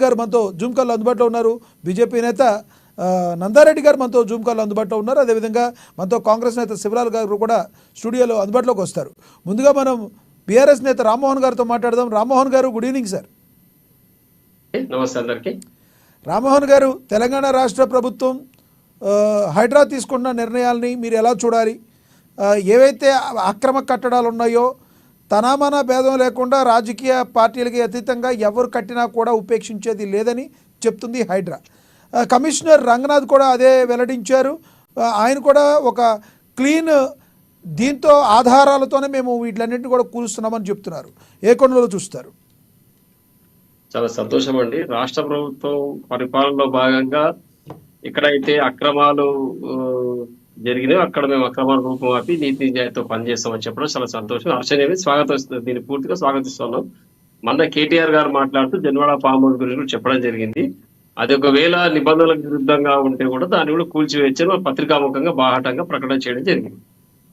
గారు మనతో జూమ్ కాల్లో అందుబాటులో ఉన్నారు. బీజేపీ నేత నందారెడ్డి గారు మనతో జూమ్ కాల్లో అందుబాటులో ఉన్నారు. అదేవిధంగా మనతో కాంగ్రెస్ నేత శివలాల్ గారు కూడా స్టూడియోలో అందుబాటులోకి వస్తారు. ముందుగా మనం బీఆర్ఎస్ నేత రామ్మోహన్ గారితో మాట్లాడదాం. రామ్మోహన్ గారు, గుడ్ ఈవినింగ్ సార్. నమస్తే అందరికి. రామ్మోహన్ గారు, తెలంగాణ రాష్ట్ర ప్రభుత్వం హైడ్రా తీసుకున్న నిర్ణయాల్ని మీరు ఎలా చూడాలి? ఏవైతే అక్రమ కట్టడాలు ఉన్నాయో తనామన భేదం లేకుండా రాజకీయ పార్టీలకి అతీతంగా ఎవరు కట్టినా కూడా ఉపేక్షించేది లేదని చెప్తుంది హైడ్రా. కమిషనర్ రంగనాథ్ కూడా అదే వెల్లడించారు. ఆయన కూడా ఒక క్లీన్ దీంతో ఆధారాలతోనే మేము వీటిలన్నింటినీ కూడా కూలుస్తున్నామని చెప్తున్నారు. ఏ కోణంలో చూస్తారు? చాలా సంతోషం అండి. రాష్ట్ర ప్రభుత్వం పరిపాలనలో భాగంగా ఎక్కడైతే అక్రమాలు జరిగినాయో అక్కడ మేము అక్రమాల రూపం ఆపి నీతి నిజాయితీతో పనిచేస్తామని చెప్పడం చాలా సంతోషం, హర్షణీయమే. దీన్ని పూర్తిగా స్వాగతిస్తున్నాం. మొన్న కేటీఆర్ గారు మాట్లాడుతూ జన్వాడ ఫామ్ హౌస్ గురించి చెప్పడం జరిగింది. అది ఒకవేళ నిబంధనలకు విరుద్ధంగా ఉంటే కూడా దాన్ని కూడా కూల్చివేయచ్చని పత్రికాముఖంగా బాహాటంగా ప్రకటన చేయడం జరిగింది.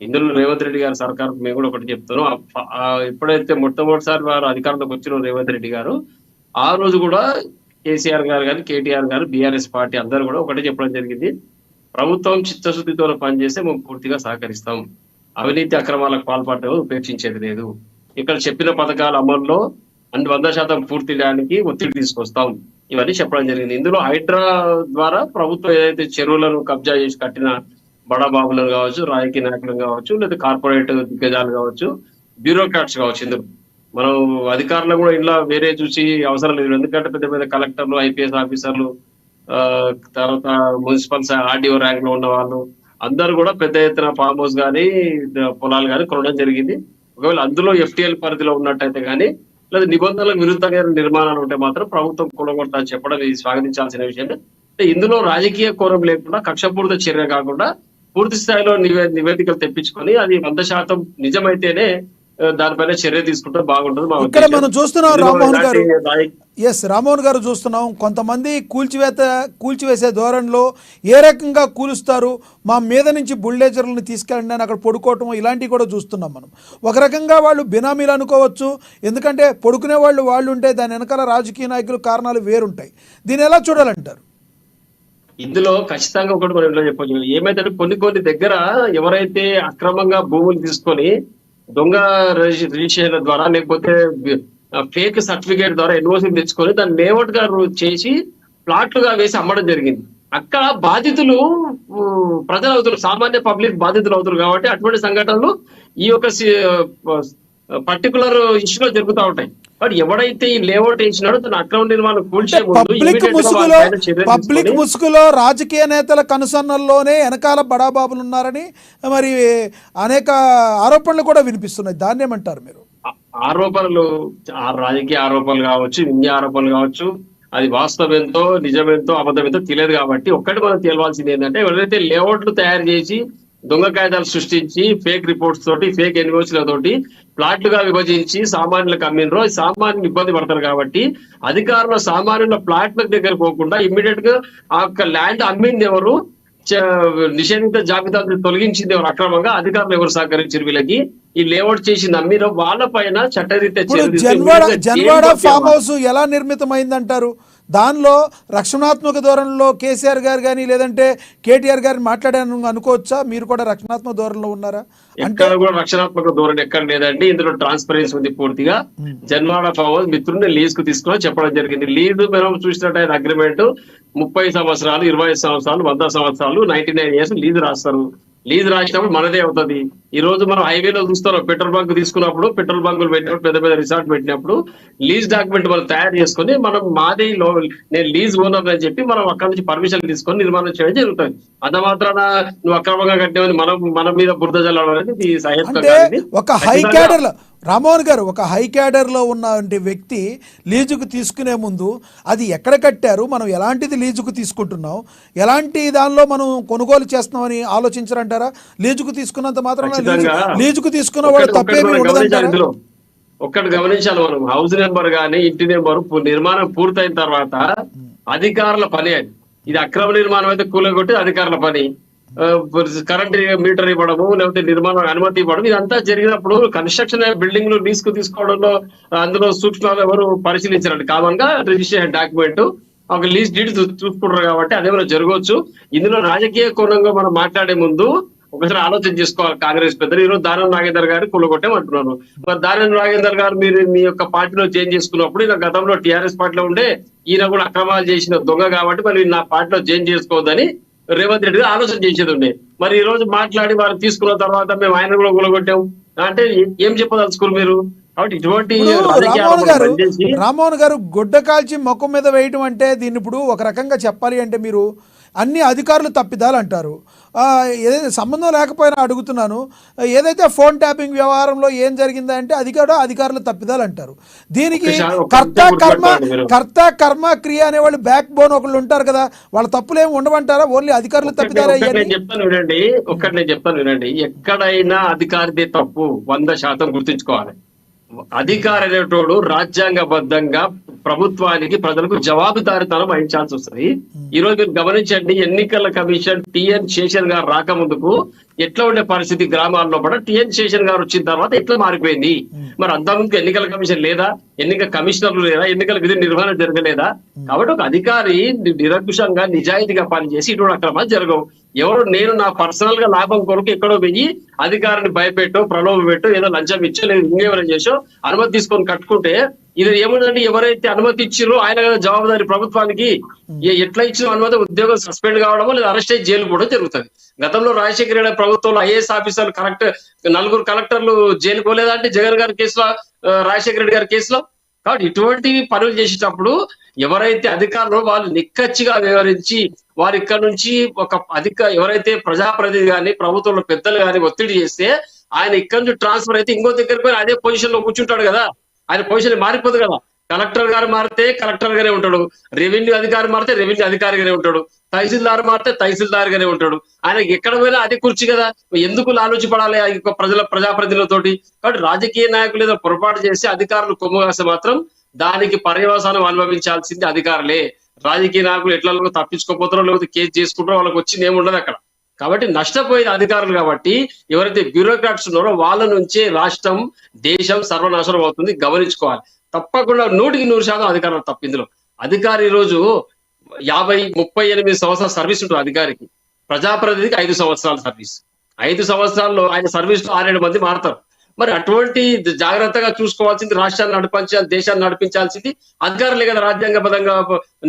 ఇందులో రేవంత్ రెడ్డి గారి సర్కార్ మేము కూడా ఒకటి చెప్తున్నాం. ఎప్పుడైతే మొట్టమొదటిసారి వారు అధికారంలోకి వచ్చిన రేవంత్ రెడ్డి గారు ఆ రోజు కూడా కేసీఆర్ గారు కానీ కేటీఆర్ గారు బీఆర్ఎస్ పార్టీ అందరూ కూడా ఒకటే చెప్పడం జరిగింది, ప్రభుత్వం చిత్తశుద్ధితో పనిచేస్తే మేము పూర్తిగా సహకరిస్తాం, అవినీతి అక్రమాలకు పాల్పడడం ఉపేక్షించేది లేదు, ఇక్కడ చెప్పిన పథకాల అమల్లో 100% పూర్తి చేయడానికి ఒత్తిడి తీసుకొస్తాం, ఇవన్నీ చెప్పడం జరిగింది. ఇందులో హైడ్రా ద్వారా ప్రభుత్వం ఏదైతే చెరువులను కబ్జా చేసి కట్టిన బడాబాబులను కావచ్చు, రాజకీయ నాయకులను కావచ్చు, లేదా కార్పొరేట్ దిగ్గజాలు కావచ్చు, బ్యూరోక్రాట్స్ కావచ్చు, ఇందులో మనం అధికారులు కూడా ఇలా వేరే చూసి అవసరం లేదు. ఎందుకంటే పెద్ద పెద్ద కలెక్టర్లు, ఐపీఎస్ ఆఫీసర్లు, తర్వాత మున్సిపల్ ఆర్డీఓ ర్యాంక్ లో ఉన్న వాళ్ళు అందరూ కూడా పెద్ద ఎత్తున ఫామ్ హౌస్ కానీ పొలాలు కానీ కొనడం జరిగింది. ఒకవేళ అందులో ఎఫ్టీఎల్ పరిధిలో ఉన్నట్టయితే కానీ లేదా నిబంధనలకు విరుద్ధంగా నిర్మాణాలు ఉంటే మాత్రం ప్రభుత్వం కూడగొట్టా చెప్పడం ఇది స్వాగతించాల్సిన విషయం. ఇందులో రాజకీయ కోణం లేకుండా కక్షపూరిత చర్య కాకుండా పూర్తి స్థాయిలో నివేదికలు తెప్పించుకొని అది 100% నిజమైతేనే దానిపైన చర్య తీసుకుంటే బాగుంటుంది. ఇక్కడ మనం చూస్తున్నాం రామ్మోహన్ గారు, రామ్మోహన్ గారు చూస్తున్నాం, కొంతమంది కూల్చివేసే ధోరణిలో ఏ రకంగా కూలుస్తారు, మా మీద నుంచి బుల్డేజర్లను తీసుకెళ్ళండి అని అక్కడ పడుకోవటం ఇలాంటివి కూడా చూస్తున్నాం మనం. ఒక రకంగా వాళ్ళు బినామీలు అనుకోవచ్చు, ఎందుకంటే పడుకునే వాళ్ళు ఉంటే దాని వెనకాల రాజకీయ నాయకులు కారణాలు వేరుంటాయి. దీన్ని ఎలా చూడాలంటారు? ఇందులో ఖచ్చితంగా ఒకటి మనం ఇంట్లో చెప్పొచ్చు. ఏమైతే కొన్ని దగ్గర ఎవరైతే అక్రమంగా భూములు తీసుకొని దొంగ రిజిస్ట్రేషన్ ద్వారా లేకపోతే ఫేక్ సర్టిఫికేట్ ద్వారా ఎన్ఓసీ తెచ్చుకొని దాన్ని లేఅవుట్ గా చేసి ప్లాట్లుగా వేసి అమ్మడం జరిగింది. అక్కడ బాధితులు ప్రజలు అవుతారు, సామాన్య పబ్లిక్ బాధితులు అవుతారు. కాబట్టి అటువంటి సంఘటనలు ఈ యొక్క పర్టికులర్ ఇష్యూలో జరుగుతూ ఉంటాయి. బట్ ఎవడైతే ఈ లేఅవుట్ వేసినాడో తన అక్రమ నిర్మాణం కూల్చే పబ్లిక్ ముసుగులో రాజకీయ నేతల కనుసన్నల్లోనే వెనకాల బడాబాబులు ఉన్నారని మరి అనేక ఆరోపణలు కూడా వినిపిస్తున్నాయి. దాన్ని ఏమంటారు మీరు? ఆరోపణలు, రాజకీయ ఆరోపణలు కావచ్చు, విన్య ఆరోపణలు కావచ్చు, అది వాస్తవం ఎంతో నిజమేంతో అబద్ధం ఎంతో తెలియదు. కాబట్టి ఒక్కటి మనం తేలవాల్సింది ఏంటంటే ఎవరైతే లేఅవుట్లు తయారు చేసి దొంగ కాయిదాలు సృష్టించి ఫేక్ రిపోర్ట్స్ తోటి ఫేక్ ఎన్ఓసీలతోటి ప్లాట్లుగా విభజించి సామాన్యులకు అమ్మినరో సామాన్యులు ఇబ్బంది పడతారు. కాబట్టి అధికారుల సామాన్యుల ప్లాట్ల దగ్గర పోకుండా ఇమ్మీడియట్ గా ఆ ల్యాండ్ అమ్మింది ఎవరు, నిషేధిత జాబితా తొలగించింది ఎవరు, అక్రమంగా అధికారులు ఎవరు సహకరించారు వీళ్ళకి, ఈ లేఅవుట్ చేసింది అమ్మిరో వాళ్ళ పైన చట్టరీత్యా జన్వాడ ఫామ్ హౌస్ ఎలా నిర్మితమైందంటారు? దానిలో రక్షణాత్మక ధోరణిలో కేసీఆర్ గారు కానీ లేదంటే కేటీఆర్ గారిని మాట్లాడాను అనుకోవచ్చా? మీరు కూడా రక్షణాత్మక ధోరణిలో ఉన్నారా? ఎక్కడ కూడా రక్షణాత్మక ధోరణి ఎక్కడ లేదండి. ఇందులో ట్రాన్స్పరెన్సీ ఉంది పూర్తిగా. జన్వాడ ఫామ్ హౌస్ మిత్రుడిని లీజ్ కు తీసుకుని చెప్పడం జరిగింది. లీజ్ మనం చూసినట్టు అగ్రిమెంట్ 30 సంవత్సరాలు, 20 సంవత్సరాలు, 100 సంవత్సరాలు, 99 years లీజ్ రాస్తారు. లీజ్ రాసినప్పుడు మనదే అవుతుంది. ఈ రోజు మనం హైవేలో చూస్తున్నాం, పెట్రోల్ బంక్ తీసుకున్నప్పుడు, పెట్రోల్ బంకులు పెట్టినప్పుడు, పెద్ద పెద్ద రిసార్ట్ పెట్టినప్పుడు లీజ్ డాక్యుమెంట్ మనం తయారు చేసుకుని మనం మాదే నేను లీజ్ ఓనర్ అని చెప్పి మనం అక్కడ నుంచి పర్మిషన్ తీసుకొని నిర్మాణం చేయడం జరుగుతుంది. అంత మాత్రాన నువ్వు అక్రమంగా కట్టినవని మన మీద బురద జల్లడం అనేది ఒక హై క్యాడర్ రామ్మోహన్ గారు, ఒక హై క్యాడర్లో ఉన్న వ్యక్తి లీజుకు తీసుకునే ముందు అది ఎక్కడ కట్టారు, మనం ఎలాంటిది లీజుకు తీసుకుంటున్నాం, ఎలాంటి దానిలో మనం కొనుగోలు చేస్తున్నామని ఆలోచించారంటారా? లీజుకు తీసుకున్నంత మాత్రం లీజుకు తీసుకున్న వాడు తప్పేమీ ఉండదంటారా? ఒక్కటి గమనించాలి మనం, హౌస్ నెంబర్ గానీ ఇంటి నెంబర్ నిర్మాణం పూర్తయిన తర్వాత అధికారుల పని అది. ఇది అక్రమ నిర్మాణం అయితే కూలగొట్టి అధికారుల పని. కరెంట్ మీటర్ ఇవ్వడము, లేకపోతే నిర్మాణం అనుమతి ఇవ్వడం, ఇదంతా జరిగినప్పుడు కన్స్ట్రక్షన్ బిల్డింగ్ లీజ్ తీసుకోవడంలో అందులో సూక్ష్మాలు ఎవరు పరిశీలించారండి. కామన్ గా రిజిస్ట్రేషన్ డాక్యుమెంట్ ఒక లీజ్ డీడ్ చూసుకుంటారు కాబట్టి అదేమైనా జరగవచ్చు. ఇందులో రాజకీయ కోణంగా మనం మాట్లాడే ముందు ఒకసారి ఆలోచన చేసుకోవాలి. కాంగ్రెస్ పెద్దలు ఈరోజు దానం నాగేందర్ గారు కొల్లగొట్టామంటున్నారు. మరి దానం నాగేందర్ గారు మీరు మీ యొక్క పార్టీలో చేంజ్ చేసుకున్నప్పుడు ఈయన గతంలో టీఆర్ఎస్ పార్టీలో ఉండే ఈయన కూడా అక్రమాలు చేసిన దొంగ కాబట్టి మరి నా పార్టీలో చేంజ్ చేసుకోవద్దని రేవంత్ రెడ్డి గారు ఆలోచన చేసేది ఉండే. మరి ఈ రోజు మాట్లాడి వారు తీసుకున్న తర్వాత మేము ఆయన కూడా కొల్లగొట్టాం అంటే ఏం చెప్పదలుచుకోరు మీరు? కాబట్టి ఇటువంటి రామ్మోహన్ గారు గుడ్డ కాల్చి ముఖం మీద వేయటం అంటే దీన్ని ఇప్పుడు ఒక రకంగా చెప్పాలి అంటే మీరు అన్ని అధికారులు తప్పిదాలు అంటారు. ఏదైతే సంబంధం లేకపోయినా అడుగుతున్నాను, ఏదైతే ఫోన్ ట్యాపింగ్ వ్యవహారంలో ఏం జరిగిందంటే అది కూడా అధికారులు తప్పిదాలు అంటారు. దీనికి కర్త కర్మ క్రియ అనే వాళ్ళు బ్యాక్ బోన్ ఒకళ్ళు ఉంటారు కదా, వాళ్ళ తప్పులు ఏమి ఉండమంటారా? ఓన్లీ అధికారులు తప్పిదాలు నేను చెప్తాను వినండి. ఎక్కడైనా అధికారిదే తప్పు 100% గుర్తుంచుకోవాలి. అధికారి అనేటోడు రాజ్యాంగబద్ధంగా ప్రభుత్వానికి ప్రజలకు జవాబుదారితనం వహించాల్సి వస్తుంది. ఈ రోజు మీరు గమనించండి, ఎన్నికల కమిషన్ టిఎన్ శేషన్ గారు రాకముందుకు ఎట్లా ఉండే పరిస్థితి గ్రామాల్లో కూడా టిఎన్ శేషన్ గారు వచ్చిన తర్వాత ఎట్లా మారిపోయింది? మరి అంతకుముందు ఎన్నికల కమిషన్ లేదా, ఎన్నికల కమిషనర్లు లేదా, ఎన్నికల విధి నిర్వహణ జరగలేదా? కాబట్టి ఒక అధికారి నిరంకుశంగా నిజాయితీగా పనిచేసి ఇటువంటి అక్రమాలు జరగవు. ఎవరు నేను నా పర్సనల్ గా లాభం కొరకు ఎక్కడో వెయ్యి అధికారిని భయపెట్టో ప్రలోభ పెట్టో ఏదో లంచం ఇచ్చో లేదు ఇంకేమైనా చేసో అనుమతి తీసుకొని కట్టుకుంటే ఇది ఏముందంటే ఎవరైతే అనుమతి ఇచ్చిరో ఆయన కదా జవాబుదారి ప్రభుత్వానికి. ఎట్లా ఇచ్చిన అనుమతి ఉద్యోగం సస్పెండ్ కావడమో లేదా అరెస్ట్ అయ్యి జైలు కూడా జరుగుతుంది. గతంలో రాజశేఖర రెడ్డి ప్రభుత్వంలో ఐఏఎస్ ఆఫీసర్లు నలుగురు కలెక్టర్లు జైలు పోలేదా అంటే జగన్ గారి కేసులో, రాజశేఖర రెడ్డి గారి కేసులో. కాబట్టి ఇటువంటి పనులు చేసేటప్పుడు ఎవరైతే అధికారులు వాళ్ళు నిక్కచ్చిగా వ్యవహరించి వారు ఇక్కడ నుంచి ఎవరైతే ప్రజాప్రతినిధి కానీ ప్రభుత్వంలో పెద్దలు కానీ ఒత్తిడి చేస్తే ఆయన ఇక్కడ నుంచి ట్రాన్స్ఫర్ అయితే ఇంకో దగ్గరికి పోయి అదే పొజిషన్ లో కూర్చుంటాడు కదా, ఆయన పొజిషన్ మారిపోదు కదా. కలెక్టర్ గారు మారితే కలెక్టర్ గానే ఉంటాడు, రెవెన్యూ అధికారి మారితే రెవెన్యూ అధికారిగానే ఉంటాడు, తహసీల్దార్ మారితే తహసీల్దార్ గానే ఉంటాడు. ఆయనకి ఎక్కడ పోయినా అదే కుర్చీ కదా, ఎందుకు లాలోచిపడాలి ప్రజాప్రతినిధులతోటి? కాబట్టి రాజకీయ నాయకులు ఏదో పొరపాటు చేసి అధికారులు కొమ్ముగాస్తే మాత్రం దానికి పర్యవసానం అనుభవించాల్సింది అధికారులే. రాజకీయ నాయకులు ఎట్లా తప్పించుకోపోతారో లేకపోతే కేసు చేసుకుంటారో వాళ్ళకి వచ్చింది ఏముండదు అక్కడ. కాబట్టి నష్టపోయేది అధికారులు. కాబట్టి ఎవరైతే బ్యూరోక్రాట్స్ ఉన్నారో వాళ్ళ నుంచే రాష్ట్రం దేశం సర్వనాశనం అవుతుంది, గమనించుకోవాలి. తప్పకుండా 100% అధికారులు తప్పు ఇందులో. అధికారి ఈ రోజు 38 సంవత్సరాల సర్వీస్ ఉంటుంది అధికారికి, ప్రజాప్రతినిధికి 5 సంవత్సరాల సర్వీస్. 5 సంవత్సరాల్లో ఆయన సర్వీస్ లో 6-7 మంది మారుతారు. మరి అటువంటి జాగ్రత్తగా చూసుకోవాల్సింది రాష్ట్రాన్ని నడిపించాలి, దేశాన్ని నడిపించాల్సింది అధికారులే కదా, రాజ్యాంగబద్ధంగా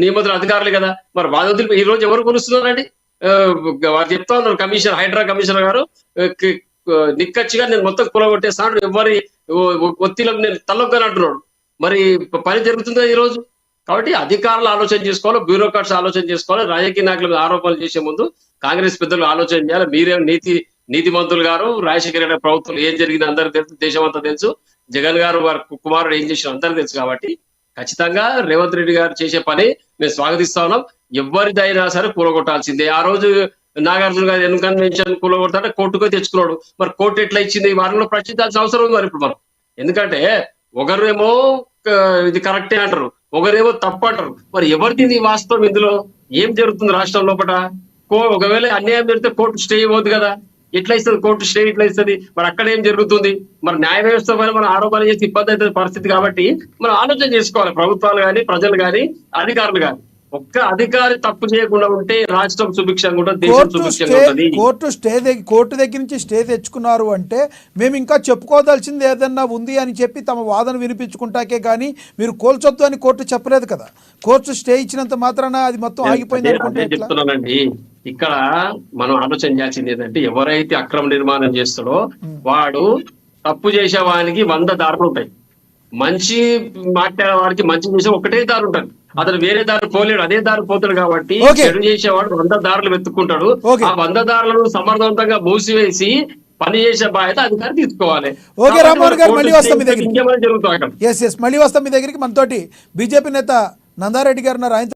నియమితుల అధికారులే కదా. మరి బాధ్యతలు ఈ రోజు ఎవరు కొలుస్తున్నారండి? వారు చెప్తా ఉన్నారు, హైడ్రా కమిషనర్ గారు నిక్కచ్చిగా నేను మొత్తం కూలగొట్టేస్తాను, ఎవరి ఒత్తిలకు నేను తల్లొక్కని అంటున్నాడు. మరి పని జరుగుతుందా ఈ రోజు? కాబట్టి అధికారులు ఆలోచన చేసుకోవాలి, బ్యూరోక్రాట్స్ ఆలోచన చేసుకోవాలి. రాజకీయ నాయకులు ఆరోపణలు చేసే ముందు కాంగ్రెస్ పెద్దలు ఆలోచన చేయాలి. మీరేం నీతిమంతులు గారు, రాజశేఖర రెడ్డి ప్రభుత్వం ఏం జరిగింది అందరికి తెలుసు, దేశం అంతా తెలుసు. జగన్ గారు వారి కుమారుడు ఏం చేసిన అందరికి తెలుసు. కాబట్టి ఖచ్చితంగా రేవంత్ రెడ్డి గారు చేసే పని మేము స్వాగతిస్తా ఉన్నాం. ఎవరిదైనా సరే కూలగొట్టాల్సిందే. ఆ రోజు నాగార్జున గారు ఎన్నికల కన్వెన్షన్ కూలగొడతాంటే కోర్టుకు తెచ్చుకున్నాడు. మరి కోర్టు ఎట్లా ఇచ్చింది ఈ వారంలో ప్రశ్నించాల్సిన అవసరం ఉంది మరి ఇప్పుడు మనం. ఎందుకంటే ఒకరేమో ఇది కరెక్టే అంటారు, ఒకరేమో తప్పు అంటారు. మరి ఎవరిది వాస్తవం? ఇందులో ఏం జరుగుతుంది రాష్ట్రం లోపల? ఒకవేళ అన్యాయం జరిగితే కోర్టు స్టే ఇవ్వద్దు కదా, ఎట్లా ఇస్తుంది కోర్టు స్టే? ఇట్లా ఇస్తుంది. మరి అక్కడ ఏం జరుగుతుంది? మరి న్యాయ వ్యవస్థ పైన మనం ఆరోపణలు చేసి ఇబ్బంది అవుతుంది పరిస్థితి. కాబట్టి మనం ఆలోచన చేసుకోవాలి, ప్రభుత్వాలు కానీ, ప్రజలు కానీ, అధికారులు కానీ. ఒక్క అధికారి తప్పు చేయకుండా ఉంటే రాష్ట్రం సుభిక్షంగా ఉంటుంది, దేశం సుభిక్షంగా ఉంటుంది. కోర్టు దగ్గర నుంచి స్టే తెచ్చుకున్నారు అంటే మేము ఇంకా చెప్పుకోదలసింది ఏదన్నా ఉంది అని చెప్పి తమ వాదన వినిపించుకుంటాకే కానీ మీరు కోల్చొద్దు అని కోర్టు చెప్పలేదు కదా. కోర్టు స్టే ఇచ్చినంత మాత్రాన అది మొత్తం ఆగిపోయింది అనుకుంటే చెప్తున్నానండి. ఇక్కడ మనం ఆలోచన చేయాల్సింది ఏంటంటే ఎవరైతే అక్రమ నిర్మాణం చేస్తాడో వాడు తప్పు చేసే వానికి 100 దారులు ఉంటాయి. మంచి మాట్లాడే వాడికి మంచి చేసే ఒకటే దారి ఉంటుంది, అతను వేరే దారి పోలేడు, అదే దారి పోతాడు. కాబట్టి చెడు చేసేవాడు 100 దారులు వెతుక్కుంటాడు. ఆ 100 దారులను సమర్థవంతంగా మూసివేసి పని చేసే బాధ్యత అధికారి తీసుకోవాలి. ఓకే రామ్మోహన్ గారు, మళ్ళీ వస్తాం మీ దగ్గరికి. మళ్ళీ వస్తాం మీ దగ్గరికి. మనతోటి బీజేపీ నేత నందారెడ్డి గారు ఉన్నారు. ఆయన